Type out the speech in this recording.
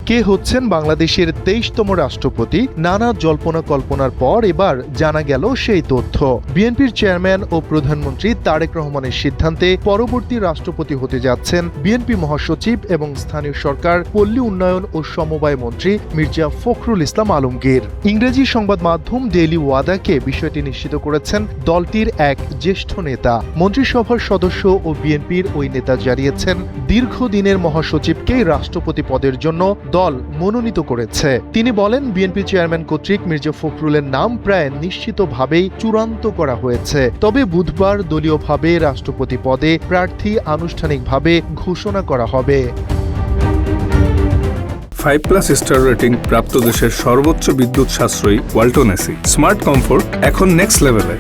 কে হচ্ছেন বাংলাদেশের ২৩তম রাষ্ট্রপতি? নানা জল্পনা কল্পনার পর এবার জানা গেল সেই তথ্য। বিএনপির চেয়ারম্যান ও প্রধানমন্ত্রী তারেক রহমানের সিদ্ধান্তে পরবর্তী রাষ্ট্রপতি হতে যাচ্ছেন বিএনপি মহাসচিব এবং স্থানীয় সরকার, পল্লী উন্নয়ন ও সমবায় মন্ত্রী মির্জা ফখরুল ইসলাম আলমগীর। ইংরেজি সংবাদ মাধ্যম ডেইলি ওয়াদাকে বিষয়টি নিশ্চিত করেছেন দলটির এক জ্যেষ্ঠ নেতা। মন্ত্রিসভার সদস্য ও বিএনপির ওই নেতা জানিয়েছেন, দীর্ঘদিনের মহাসচিবকেই রাষ্ট্রপতি পদের জন্য দল মনোনীত করেছে। তিনি বলেন, বিএনপি চেয়ারম্যান কর্তৃক মির্জা ফখরুলের নাম প্রায় নিশ্চিতভাবেই চূড়ান্ত করা হয়েছে। তবে বুধবার দলীয়ভাবে রাষ্ট্রপতি পদে প্রার্থী আনুষ্ঠানিকভাবে ঘোষণা করা হবে। 5+ স্টার রেটিং প্রাপ্ত দেশের সর্বোচ্চ বিদ্যুৎ সাশ্রয়ী ওয়ালটন এসি। স্মার্ট কমফোর্ট এখন নেক্সট লেভেলে।